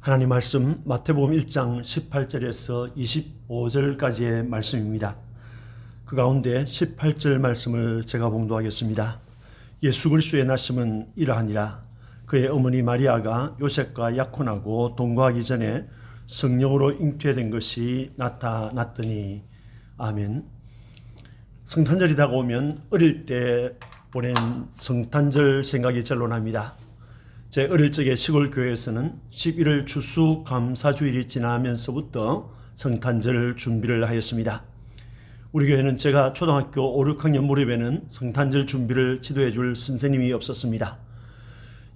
하나님 말씀 마태복음 1장 18절에서 25절까지의 말씀입니다. 그 가운데 18절 말씀을 제가 봉독하겠습니다. 예수 그리스도의 나심은 이러하니라. 그의 어머니 마리아가 요셉과 약혼하고 동거하기 전에 성령으로 잉태된 것이 나타났더니. 아멘. 성탄절이 다가오면 어릴 때 보낸 성탄절 생각이 절로 납니다. 제 어릴 적에 시골 교회에서는 11월 추수감사주일이 지나면서부터 성탄절 준비를 하였습니다. 우리 교회는 제가 초등학교 5, 6학년 무렵에는 성탄절 준비를 지도해 줄 선생님이 없었습니다.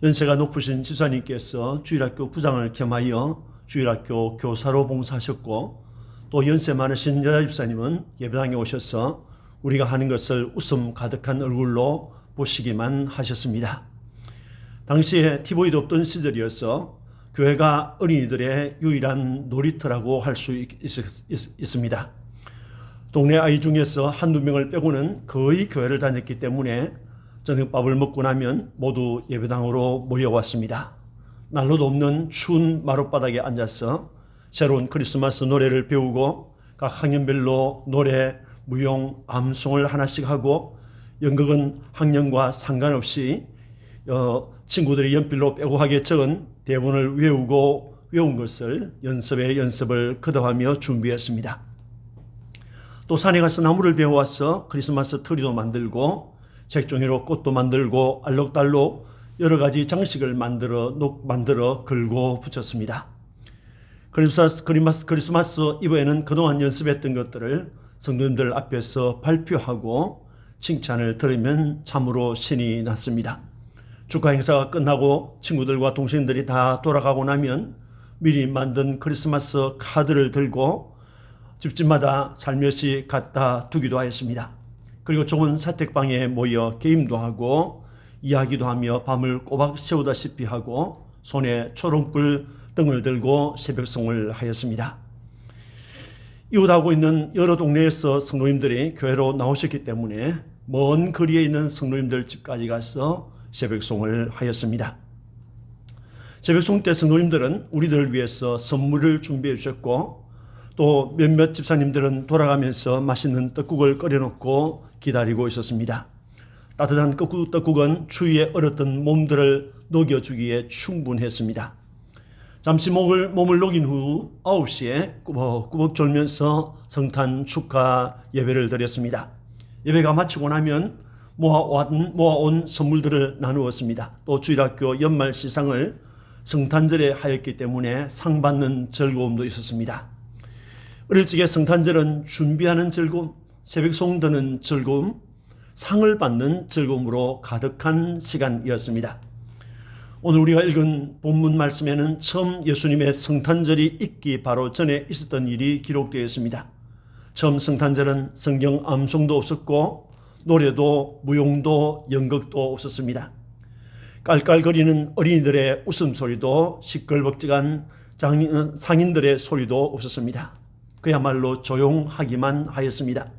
연세가 높으신 집사님께서 주일학교 부장을 겸하여 주일학교 교사로 봉사하셨고, 또 연세 많으신 여자 집사님은 예배당에 오셔서 우리가 하는 것을 웃음 가득한 얼굴로 보시기만 하셨습니다. 당시에 TV도 없던 시절이어서 교회가 어린이들의 유일한 놀이터라고 할 수 있습니다. 동네 아이 중에서 한두 명을 빼고는 거의 교회를 다녔기 때문에 저녁밥을 먹고 나면 모두 예배당으로 모여왔습니다. 난로도 없는 추운 마룻바닥에 앉아서 새로운 크리스마스 노래를 배우고 각 학년별로 노래, 무용, 암송을 하나씩 하고, 연극은 학년과 상관없이 친구들이 연필로 빼고하게 적은 대본을 외운 것을 연습을 거듭하며 준비했습니다. 또 산에 가서 나무를 베어와서 크리스마스 트리도 만들고 색종이로 꽃도 만들고 알록달록 여러 가지 장식을 만들어 걸고 붙였습니다. 크리스마스 이브에는 그동안 연습했던 것들을 성도님들 앞에서 발표하고 칭찬을 들으면 참으로 신이 났습니다. 축하 행사가 끝나고 친구들과 동생들이 다 돌아가고 나면 미리 만든 크리스마스 카드를 들고 집집마다 살며시 갖다 두기도 하였습니다. 그리고 좁은 사택방에 모여 게임도 하고 이야기도 하며 밤을 꼬박 새우다시피 하고 손에 초롱불 등을 들고 새벽송을 하였습니다. 이웃하고 있는 여러 동네에서 성도님들이 교회로 나오셨기 때문에 먼 거리에 있는 성도님들 집까지 가서 새벽송을 하였습니다. 새벽송 때 성도님들은 우리들을 위해서 선물을 준비해 주셨고, 또 몇몇 집사님들은 돌아가면서 맛있는 떡국을 끓여놓고 기다리고 있었습니다. 따뜻한 떡국은 추위에 얼었던 몸들을 녹여주기에 충분했습니다. 잠시 몸을 녹인 후 9시에 꾸벅꾸벅 졸면서 성탄 축하 예배를 드렸습니다. 예배가 마치고 나면 모아온 선물들을 나누었습니다. 또 주일학교 연말 시상을 성탄절에 하였기 때문에 상 받는 즐거움도 있었습니다. 어릴 적에 성탄절은 준비하는 즐거움, 새벽송 드는 즐거움, 상을 받는 즐거움으로 가득한 시간이었습니다. 오늘 우리가 읽은 본문 말씀에는 처음 예수님의 성탄절이 있기 바로 전에 있었던 일이 기록되어 있습니다. 처음 성탄절은 성경 암송도 없었고 노래도 무용도 연극도 없었습니다. 깔깔거리는 어린이들의 웃음소리도 시끌벅적한 상인들의 소리도 없었습니다. 그야말로 조용하기만 하였습니다.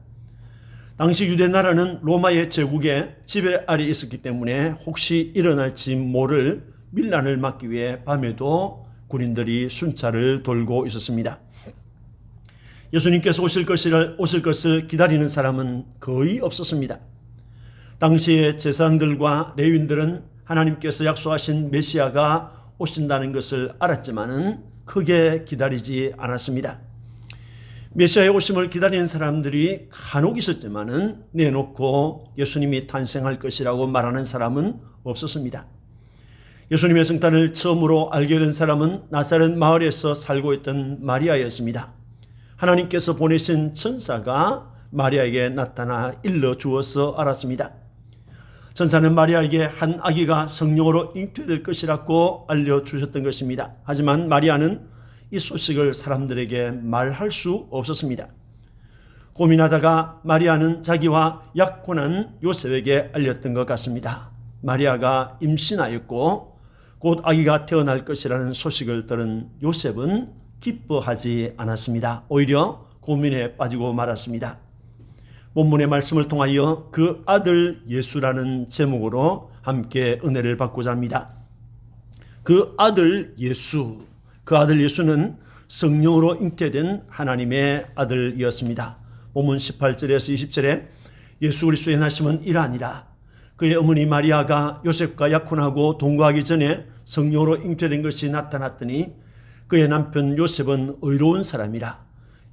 당시 유대 나라는 로마의 제국의 지배 아래 있었기 때문에 혹시 일어날지 모를 밀란을 막기 위해 밤에도 군인들이 순찰을 돌고 있었습니다. 예수님께서 오실 것을 기다리는 사람은 거의 없었습니다. 당시의 제사장들과 레위인들은 하나님께서 약속하신 메시아가 오신다는 것을 알았지만은 크게 기다리지 않았습니다. 메시아의 오심을 기다리는 사람들이 간혹 있었지만은 내놓고 예수님이 탄생할 것이라고 말하는 사람은 없었습니다. 예수님의 성탄을 처음으로 알게 된 사람은 나사렛 마을에서 살고 있던 마리아였습니다. 하나님께서 보내신 천사가 마리아에게 나타나 일러주어서 알았습니다. 천사는 마리아에게 한 아기가 성령으로 잉태될 것이라고 알려주셨던 것입니다. 하지만 마리아는 이 소식을 사람들에게 말할 수 없었습니다. 고민하다가 마리아는 자기와 약혼한 요셉에게 알렸던 것 같습니다. 마리아가 임신하였고 곧 아기가 태어날 것이라는 소식을 들은 요셉은 기뻐하지 않았습니다. 오히려 고민에 빠지고 말았습니다. 본문의 말씀을 통하여 그 아들 예수라는 제목으로 함께 은혜를 받고자 합니다. 그 아들 예수, 그 아들 예수는 성령으로 잉태된 하나님의 아들이었습니다. 본문 18절에서 20절에 예수 그리스도의 나심은 이러하니라. 그의 어머니 마리아가 요셉과 약혼하고 동거하기 전에 성령으로 잉태된 것이 나타났더니 그의 남편 요셉은 의로운 사람이라.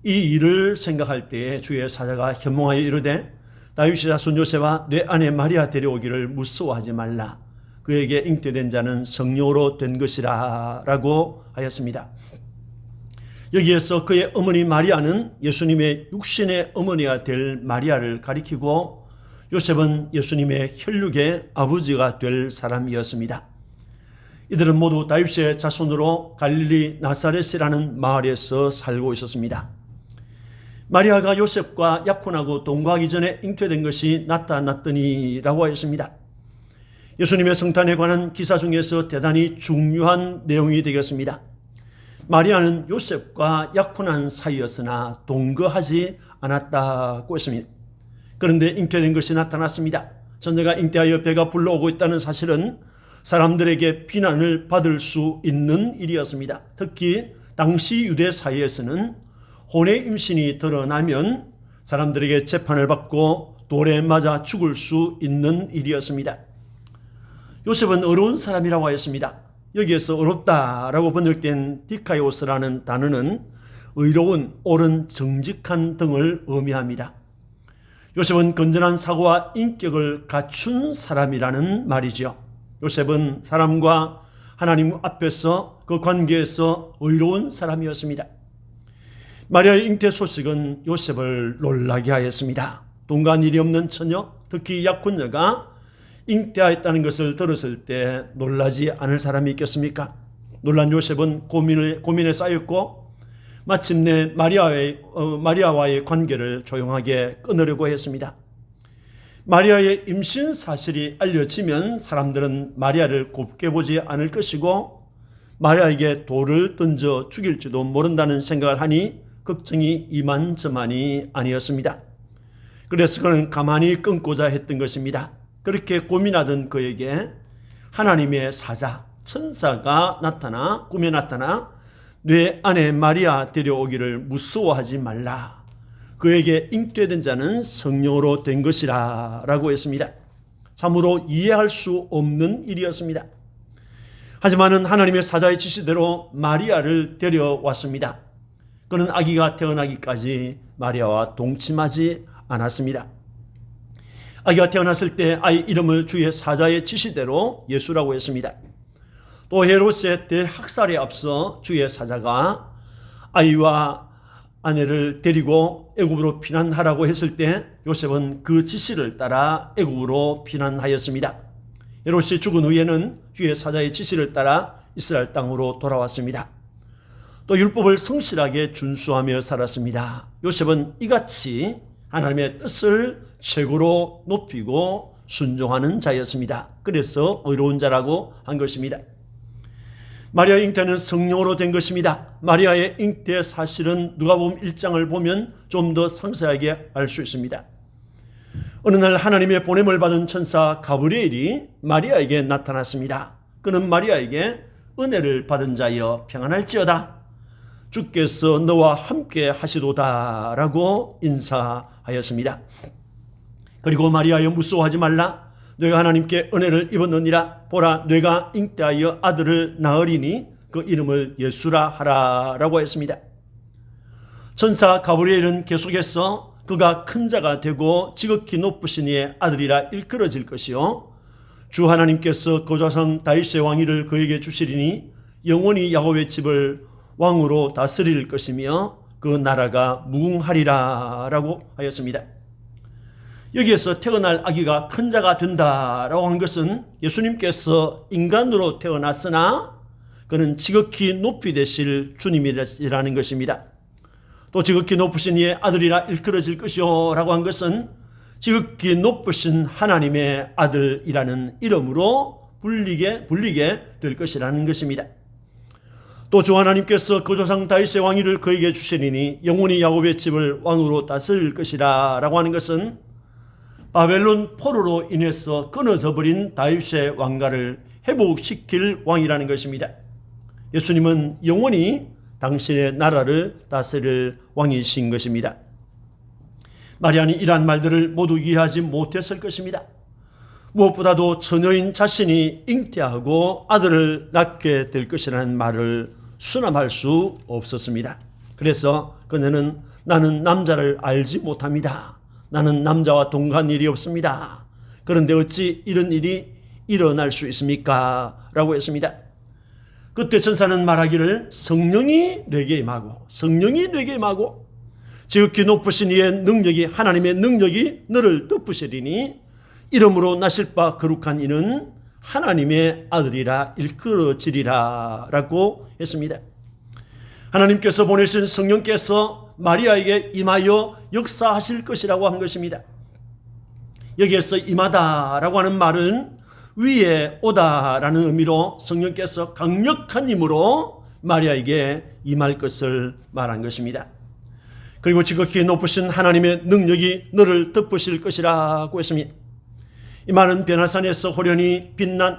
이 일을 생각할 때에 주의 사자가 현몽하여 이르되 다윗의 자손 요셉아 내 아내 마리아 데려오기를 무서워하지 말라. 그에게 잉태된 자는 성령으로 된 것이라 라고 하였습니다. 여기에서 그의 어머니 마리아는 예수님의 육신의 어머니가 될 마리아를 가리키고 요셉은 예수님의 혈육의 아버지가 될 사람이었습니다. 이들은 모두 다윗의 자손으로 갈릴리 나사렛이라는 마을에서 살고 있었습니다. 마리아가 요셉과 약혼하고 동거하기 전에 잉태된 것이 나타났더니라고 하였습니다. 예수님의 성탄에 관한 기사 중에서 대단히 중요한 내용이 되겠습니다. 마리아는 요셉과 약혼한 사이였으나 동거하지 않았다고 했습니다. 그런데 잉태된 것이 나타났습니다. 선녀가 잉태하여 배가 불러오고 있다는 사실은 사람들에게 비난을 받을 수 있는 일이었습니다. 특히 당시 유대 사회에서는 혼의 임신이 드러나면 사람들에게 재판을 받고 돌에 맞아 죽을 수 있는 일이었습니다. 요셉은 어려운 사람이라고 하였습니다. 여기에서 어렵다라고 번역된 디카이오스라는 단어는 의로운, 옳은, 정직한 등을 의미합니다. 요셉은 건전한 사고와 인격을 갖춘 사람이라는 말이죠. 요셉은 사람과 하나님 앞에서 그 관계에서 의로운 사람이었습니다. 마리아의 잉태 소식은 요셉을 놀라게 하였습니다. 동거한 일이 없는 처녀, 특히 약혼녀가 잉태하였다는 것을 들었을 때 놀라지 않을 사람이 있겠습니까? 놀란 요셉은 고민에 쌓였고 마침내 마리아와의 관계를 조용하게 끊으려고 했습니다. 마리아의 임신 사실이 알려지면 사람들은 마리아를 곱게 보지 않을 것이고 마리아에게 돌을 던져 죽일지도 모른다는 생각을 하니 걱정이 이만저만이 아니었습니다. 그래서 그는 가만히 끊고자 했던 것입니다. 그렇게 고민하던 그에게 하나님의 사자, 천사가 꿈에 나타나 내 아내 마리아 데려오기를 무서워하지 말라. 그에게 잉태된 자는 성령으로 된 것이라 라고 했습니다. 참으로 이해할 수 없는 일이었습니다. 하지만 하나님의 사자의 지시대로 마리아를 데려왔습니다. 그는 아기가 태어나기까지 마리아와 동침하지 않았습니다. 아기가 태어났을 때 아이 이름을 주의 사자의 지시대로 예수라고 했습니다. 또 헤롯의 대학살에 앞서 주의 사자가 아이와 아내를 데리고 애굽으로 피난하라고 했을 때 요셉은 그 지시를 따라 애굽으로 피난하였습니다. 헤롯이 죽은 후에는 주의 사자의 지시를 따라 이스라엘 땅으로 돌아왔습니다. 또 율법을 성실하게 준수하며 살았습니다. 요셉은 이같이 하나님의 뜻을 최고로 높이고 순종하는 자였습니다. 그래서 의로운 자라고 한 것입니다. 마리아의 잉태는 성령으로 된 것입니다. 마리아의 잉태 사실은 누가복음 1장을 보면 좀 더 상세하게 알 수 있습니다. 어느 날 하나님의 보냄을 받은 천사 가브리엘이 마리아에게 나타났습니다. 그는 마리아에게 은혜를 받은 자여 평안할지어다. 주께서 너와 함께 하시도다 라고 인사하였습니다. 그리고 마리아여 무서워하지 말라. 너가 하나님께 은혜를 입었느니라. 보라 너가 잉태하여 아들을 낳으리니 그 이름을 예수라 하라 라고 했습니다. 천사 가브리엘은 계속해서 그가 큰 자가 되고 지극히 높으신 이의 아들이라 일컬어질 것이요 주 하나님께서 거저상 다윗의 왕위를 그에게 주시리니 영원히 야곱의 집을 왕으로 다스릴 것이며 그 나라가 무궁하리라 라고 하였습니다. 여기에서 태어날 아기가 큰 자가 된다라고 한 것은 예수님께서 인간으로 태어났으나 그는 지극히 높이 되실 주님이라는 것입니다. 또 지극히 높으신 이의 아들이라 일컬어질 것이요 라고 한 것은 지극히 높으신 하나님의 아들이라는 이름으로 불리게 될 것이라는 것입니다. 또 주 하나님께서 그 조상 다윗의 왕위를 그에게 주시리니 영원히 야곱의 집을 왕으로 다스릴 것이라 라고 하는 것은 바벨론 포로로 인해서 끊어져 버린 다윗의 왕가를 회복시킬 왕이라는 것입니다. 예수님은 영원히 당신의 나라를 다스릴 왕이신 것입니다. 마리아는 이러한 말들을 모두 이해하지 못했을 것입니다. 무엇보다도 처녀인 자신이 잉태하고 아들을 낳게 될 것이라는 말을 수납할 수 없었습니다. 그래서 그녀는 나는 남자를 알지 못합니다. 나는 남자와 동거한 일이 없습니다. 그런데 어찌 이런 일이 일어날 수 있습니까? 라고 했습니다. 그때 천사는 말하기를 성령이 내게 임하고 지극히 높으신 이의 능력이 하나님의 능력이 너를 덮으시리니 이름으로 나실 바 거룩한 이는 하나님의 아들이라 일컬어지리라 라고 했습니다. 하나님께서 보내신 성령께서 마리아에게 임하여 역사하실 것이라고 한 것입니다. 여기에서 임하다라고 하는 말은 위에 오다라는 의미로 성령께서 강력한 힘으로 마리아에게 임할 것을 말한 것입니다. 그리고 지극히 높으신 하나님의 능력이 너를 덮으실 것이라고 했습니다. 이 말은 변화산에서 호련히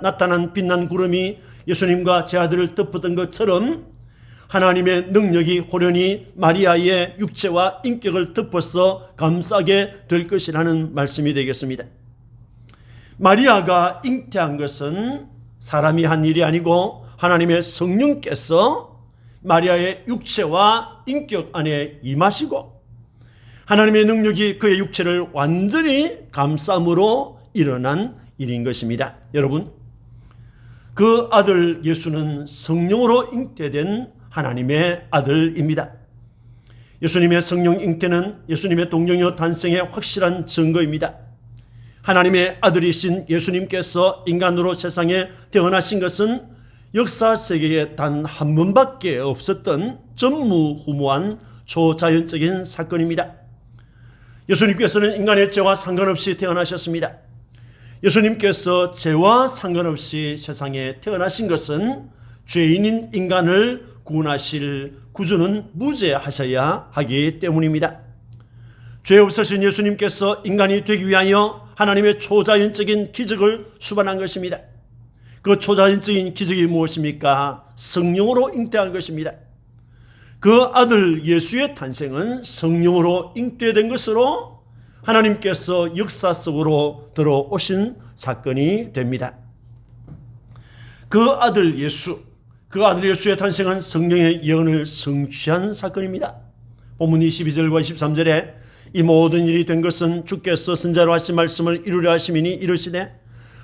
나타난 빛난 구름이 예수님과 제 아들을 덮었던 것처럼 하나님의 능력이 호련히 마리아의 육체와 인격을 덮어서 감싸게 될 것이라는 말씀이 되겠습니다. 마리아가 잉태한 것은 사람이 한 일이 아니고 하나님의 성령께서 마리아의 육체와 인격 안에 임하시고 하나님의 능력이 그의 육체를 완전히 감싸므로 일어난 일인 것입니다. 여러분, 그 아들 예수는 성령으로 잉태된 하나님의 아들입니다. 예수님의 성령 잉태는 예수님의 동정녀 탄생의 확실한 증거입니다. 하나님의 아들이신 예수님께서 인간으로 세상에 태어나신 것은 역사 세계에 단 한 번밖에 없었던 전무후무한 초자연적인 사건입니다. 예수님께서는 인간의 죄와 상관없이 태어나셨습니다. 예수님께서 죄와 상관없이 세상에 태어나신 것은 죄인인 인간을 구원하실 구주는 무죄하셔야 하기 때문입니다. 죄 없으신 예수님께서 인간이 되기 위하여 하나님의 초자연적인 기적을 수반한 것입니다. 그 초자연적인 기적이 무엇입니까? 성령으로 잉태한 것입니다. 그 아들 예수의 탄생은 성령으로 잉태된 것으로 하나님께서 역사 속으로 들어오신 사건이 됩니다. 그 아들 예수의 탄생은 성령의 예언을 성취한 사건입니다. 본문 22절과 23절에 이 모든 일이 된 것은 주께서 선자로 하신 말씀을 이루려 하심이니 이르시되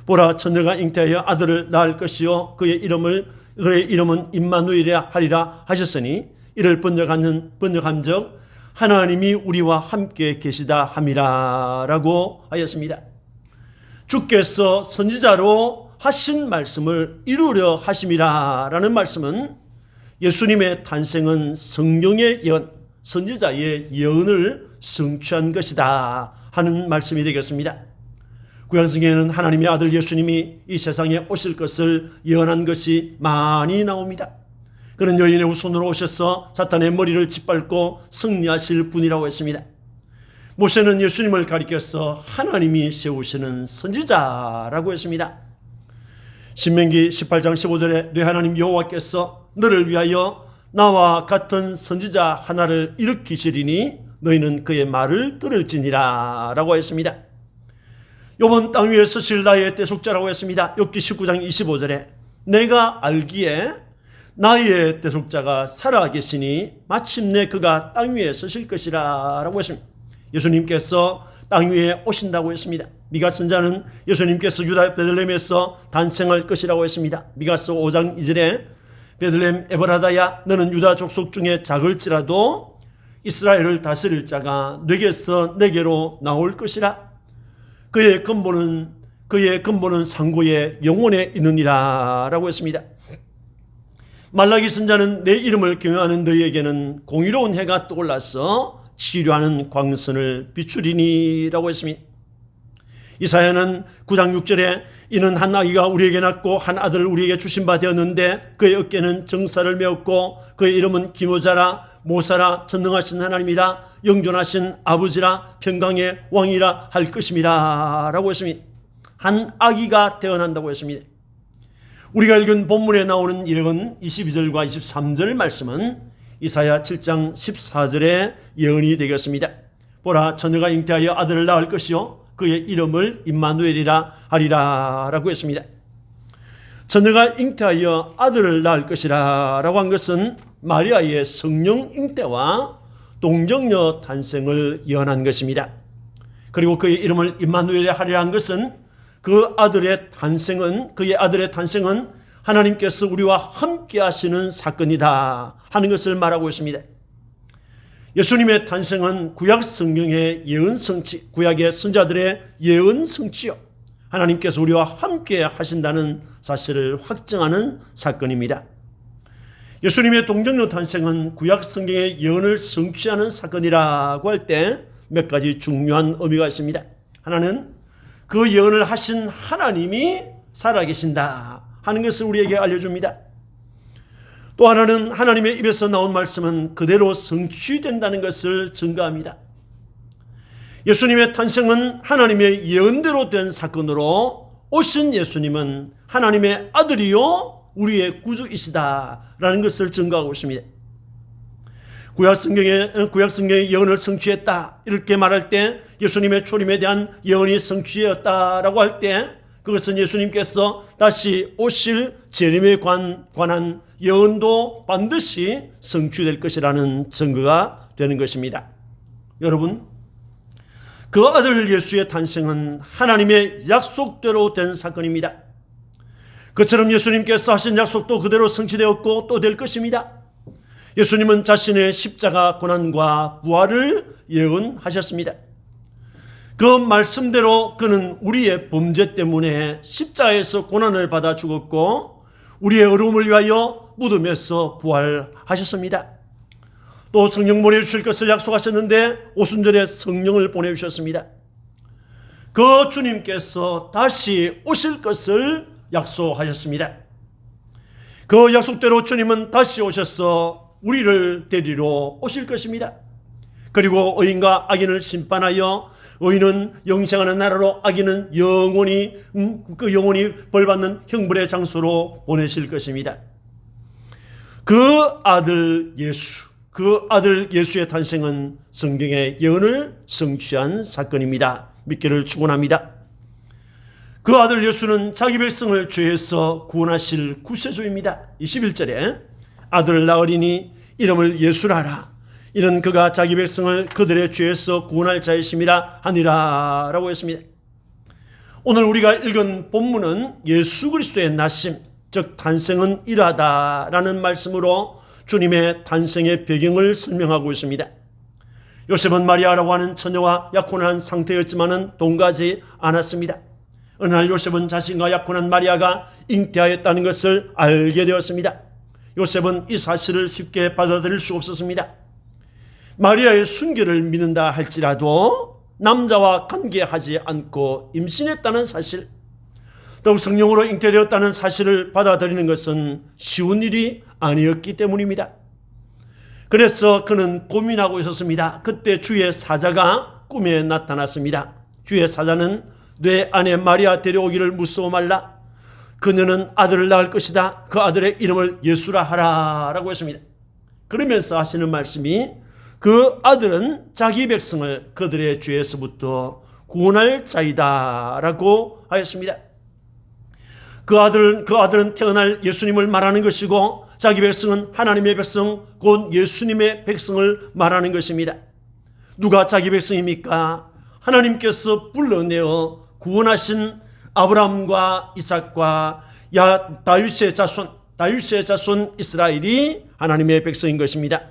보라 처녀가 잉태하여 아들을 낳을 것이요 그의 이름은 임마누엘이라 하리라 하셨으니 이를 번역한즉 하나님이 우리와 함께 계시다 함이라 라고 하였습니다. 주께서 선지자로 하신 말씀을 이루려 하심이라 라는 말씀은 예수님의 탄생은 성령의 예언, 선지자의 예언을 성취한 것이다 하는 말씀이 되겠습니다. 구약성경에는 하나님의 아들 예수님이 이 세상에 오실 것을 예언한 것이 많이 나옵니다. 그는 여인의 후손으로 오셔서 사탄의 머리를 짓밟고 승리하실 분이라고 했습니다. 모세는 예수님을 가리켜서 하나님이 세우시는 선지자라고 했습니다. 신명기 18장 15절에 내 하나님 여호와께서 너를 위하여 나와 같은 선지자 하나를 일으키시리니 너희는 그의 말을 들을지니라 라고 했습니다. 욥은 땅 위에 서실 나의 대속자라고 했습니다. 욥기 19장 25절에 내가 알기에 나의 대속자가 살아계시니 마침내 그가 땅 위에 서실 것이라 라고 했습니다. 예수님께서 땅 위에 오신다고 했습니다. 미가 선자는 예수님께서 유다 베들레헴에서 탄생할 것이라고 했습니다. 미가서 5장 2절에 베들레헴 에브라다야 너는 유다 족속 중에 작을지라도 이스라엘을 다스릴 자가 네게서 네게로 나올 것이라. 그의 근본은 상고의 영혼에 있느니라 라고 했습니다. 말라기 선자는 내 이름을 경외하는 너희에게는 공의로운 해가 떠올라서 치료하는 광선을 비추리니 라고 했습니다. 이사야는 9장 6절에 이는 한 아기가 우리에게 낳고 한 아들을 우리에게 주신 바 되었는데 그의 어깨는 정사를 메었고 그의 이름은 기묘자라 모사라 전능하신 하나님이라 영존하신 아버지라 평강의 왕이라 할 것임이라 라고 했습니다. 한 아기가 태어난다고 했습니다. 우리가 읽은 본문에 나오는 예언 22절과 23절 말씀은 이사야 7장 14절의 예언이 되겠습니다. 보라, 처녀가 잉태하여 아들을 낳을 것이요 그의 이름을 임마누엘이라 하리라 라고 했습니다. 처녀가 잉태하여 아들을 낳을 것이라 라고 한 것은 마리아의 성령 잉태와 동정녀 탄생을 예언한 것입니다. 그리고 그의 이름을 임마누엘이라 하리라 한 것은 그의 아들의 탄생은 하나님께서 우리와 함께 하시는 사건이다 하는 것을 말하고 있습니다. 예수님의 탄생은 구약 성경의 예언 성취, 구약의 선자들의 예언 성취요, 하나님께서 우리와 함께 하신다는 사실을 확증하는 사건입니다. 예수님의 동정녀 탄생은 구약 성경의 예언을 성취하는 사건이라고 할 때 몇 가지 중요한 의미가 있습니다. 하나는 그 예언을 하신 하나님이 살아계신다 하는 것을 우리에게 알려줍니다. 또 하나는 하나님의 입에서 나온 말씀은 그대로 성취된다는 것을 증거합니다. 예수님의 탄생은 하나님의 예언대로 된 사건으로 오신 예수님은 하나님의 아들이요 우리의 구주이시다라는 것을 증거하고 있습니다. 구약 성경의 예언을 성취했다 이렇게 말할 때, 예수님의 초림에 대한 예언이 성취되었다라고 할 때, 그것은 예수님께서 다시 오실 재림에 관한 예언도 반드시 성취될 것이라는 증거가 되는 것입니다. 여러분, 그 아들 예수의 탄생은 하나님의 약속대로 된 사건입니다. 그처럼 예수님께서 하신 약속도 그대로 성취되었고 또 될 것입니다. 예수님은 자신의 십자가 고난과 부활을 예언하셨습니다. 그 말씀대로 그는 우리의 범죄 때문에 십자가에서 고난을 받아 죽었고 우리의 어려움을 위하여 무덤에서 부활하셨습니다. 또 성령 보내주실 것을 약속하셨는데 오순절에 성령을 보내주셨습니다. 그 주님께서 다시 오실 것을 약속하셨습니다. 그 약속대로 주님은 다시 오셔서 우리를 데리러 오실 것입니다. 그리고 의인과 악인을 심판하여 의인은 영생하는 나라로, 악인은 영원히 벌받는 형벌의 장소로 보내실 것입니다. 그 아들 예수의 탄생은 성경의 예언을 성취한 사건입니다. 믿기를 축원합니다. 그 아들 예수는 자기 백성을 죄에서 구원하실 구세주입니다. 21절에 아들을 낳으리니 이름을 예수라 하라. 이는 그가 자기 백성을 그들의 죄에서 구원할 자이심이라 하니라 라고 했습니다. 오늘 우리가 읽은 본문은 예수 그리스도의 나심, 즉 탄생은 이러하다라는 말씀으로 주님의 탄생의 배경을 설명하고 있습니다. 요셉은 마리아라고 하는 처녀와 약혼한 상태였지만은 동거하지 않았습니다. 어느 날 요셉은 자신과 약혼한 마리아가 잉태하였다는 것을 알게 되었습니다. 요셉은 이 사실을 쉽게 받아들일 수 없었습니다. 마리아의 순결을 믿는다 할지라도 남자와 관계하지 않고 임신했다는 사실, 더욱 성령으로 잉태되었다는 사실을 받아들이는 것은 쉬운 일이 아니었기 때문입니다. 그래서 그는 고민하고 있었습니다. 그때 주의 사자가 꿈에 나타났습니다. 주의 사자는 내 아내 마리아 데려오기를 무서워 말라. 그녀는 아들을 낳을 것이다. 그 아들의 이름을 예수라 하라 라고 했습니다. 그러면서 하시는 말씀이 그 아들은 자기 백성을 그들의 죄에서부터 구원할 자이다 라고 하였습니다. 그 아들은 태어날 예수님을 말하는 것이고 자기 백성은 하나님의 백성 곧 예수님의 백성을 말하는 것입니다. 누가 자기 백성입니까? 하나님께서 불러내어 구원하신 아브라함과 이삭과 다윗의 자손 이스라엘이 하나님의 백성인 것입니다.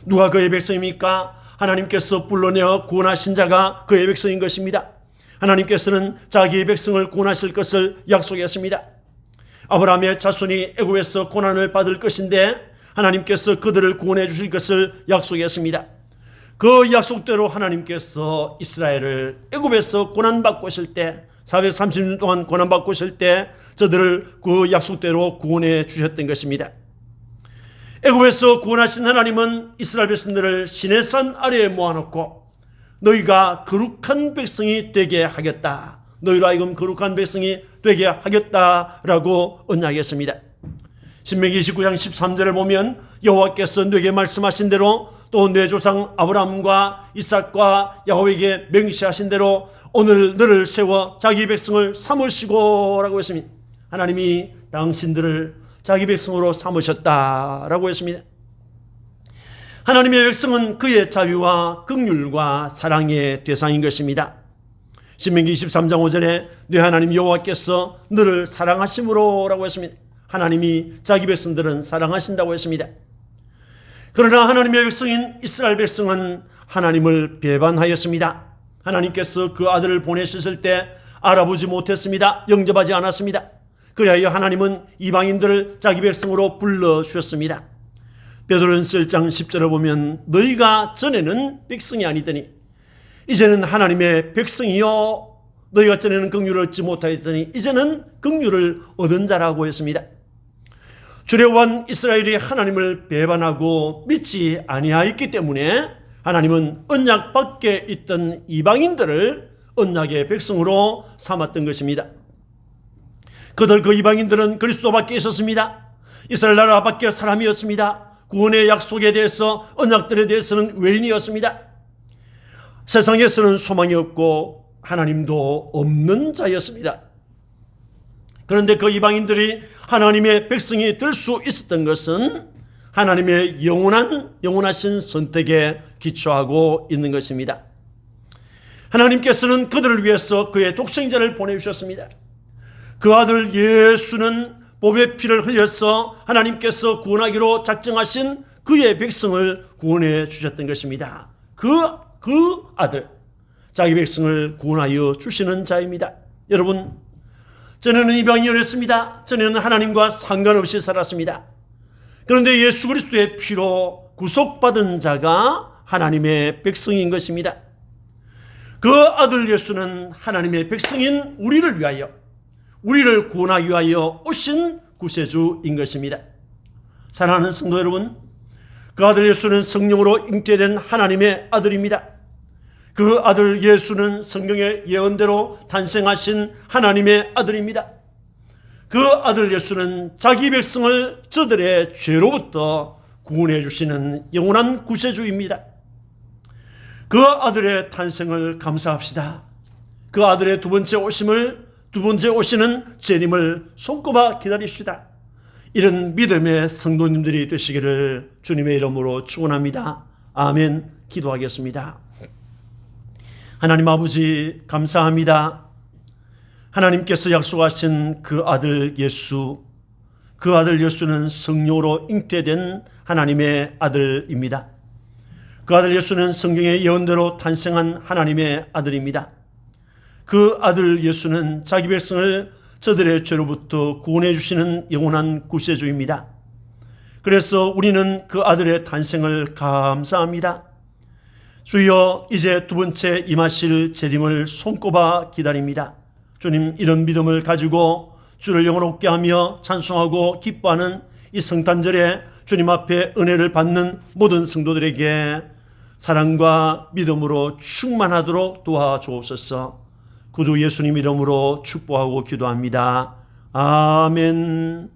누가 그의 백성입니까? 하나님께서 불러내어 구원하신 자가 그의 백성인 것입니다. 하나님께서는 자기의 백성을 구원하실 것을 약속했습니다. 아브라함의 자손이 애굽에서 고난을 받을 것인데 하나님께서 그들을 구원해 주실 것을 약속했습니다. 그 약속대로 하나님께서 이스라엘을 애굽에서 고난받고 오실 때 430년 동안 고난받고 오실 때 저들을 그 약속대로 구원해 주셨던 것입니다. 애굽에서 구원하신 하나님은 이스라엘 백성들을 시내산 아래에 모아놓고 너희가 거룩한 백성이 되게 하겠다. 너희로 하여금 거룩한 백성이 되게 하겠다라고 언약했습니다. 신명기 29장 13절을 보면 여호와께서 네게 말씀하신 대로 또 내 조상 아브라함과 이삭과 야곱에게 맹세하신 대로 오늘 너를 세워 자기 백성을 삼으시고 라고 했습니다. 하나님이 당신들을 자기 백성으로 삼으셨다라고 했습니다. 하나님의 백성은 그의 자비와 긍휼과 사랑의 대상인 것입니다. 신명기 23장 5절에 네 하나님 여호와께서 너를 사랑하심으로 라고 했습니다. 하나님이 자기 백성들은 사랑하신다고 했습니다. 그러나 하나님의 백성인 이스라엘 백성은 하나님을 배반하였습니다. 하나님께서 그 아들을 보내셨을 때 알아보지 못했습니다. 영접하지 않았습니다. 그리하여 하나님은 이방인들을 자기 백성으로 불러주셨습니다. 베드로전서 1장 10절을 보면 너희가 전에는 백성이 아니더니 이제는 하나님의 백성이요 너희가 전에는 긍휼을 얻지 못하였더니 이제는 긍휼을 얻은 자라고 했습니다. 주례한 이스라엘이 하나님을 배반하고 믿지 아니하였기 때문에 하나님은 언약 밖에 있던 이방인들을 언약의 백성으로 삼았던 것입니다. 그들 그 이방인들은 그리스도 밖에 있었습니다. 이스라엘 나라 밖에 사람이었습니다. 구원의 약속에 대해서 언약들에 대해서는 외인이었습니다. 세상에서는 소망이 없고 하나님도 없는 자였습니다. 그런데 그 이방인들이 하나님의 백성이 될 수 있었던 것은 하나님의 영원하신 선택에 기초하고 있는 것입니다. 하나님께서는 그들을 위해서 그의 독생자를 보내주셨습니다. 그 아들 예수는 보배 피를 흘려서 하나님께서 구원하기로 작정하신 그의 백성을 구원해 주셨던 것입니다. 그 아들, 자기 백성을 구원하여 주시는 자입니다. 여러분, 전에는 이방인이었습니다. 전에는 하나님과 상관없이 살았습니다. 그런데 예수 그리스도의 피로 구속받은 자가 하나님의 백성인 것입니다. 그 아들 예수는 하나님의 백성인 우리를 위하여, 우리를 구원하기 위하여 오신 구세주인 것입니다. 사랑하는 성도 여러분, 그 아들 예수는 성령으로 잉태된 하나님의 아들입니다. 그 아들 예수는 성경의 예언대로 탄생하신 하나님의 아들입니다. 그 아들 예수는 자기 백성을 저들의 죄로부터 구원해 주시는 영원한 구세주입니다. 그 아들의 탄생을 감사합시다. 그 아들의 두 번째 오시는 재림을 손꼽아 기다립시다. 이런 믿음의 성도님들이 되시기를 주님의 이름으로 축원합니다. 아멘. 기도하겠습니다. 하나님 아버지 감사합니다. 하나님께서 약속하신 그 아들 예수, 그 아들 예수는 성령으로 잉태된 하나님의 아들입니다. 그 아들 예수는 성경의 예언대로 탄생한 하나님의 아들입니다. 그 아들 예수는 자기 백성을 저들의 죄로부터 구원해 주시는 영원한 구세주입니다. 그래서 우리는 그 아들의 탄생을 감사합니다. 주여, 이제 두 번째 임하실 재림을 손꼽아 기다립니다. 주님, 이런 믿음을 가지고 주를 영원롭게 하며 찬송하고 기뻐하는 이 성탄절에 주님 앞에 은혜를 받는 모든 성도들에게 사랑과 믿음으로 충만하도록 도와주옵소서. 구주 예수님 이름으로 축복하고 기도합니다. 아멘.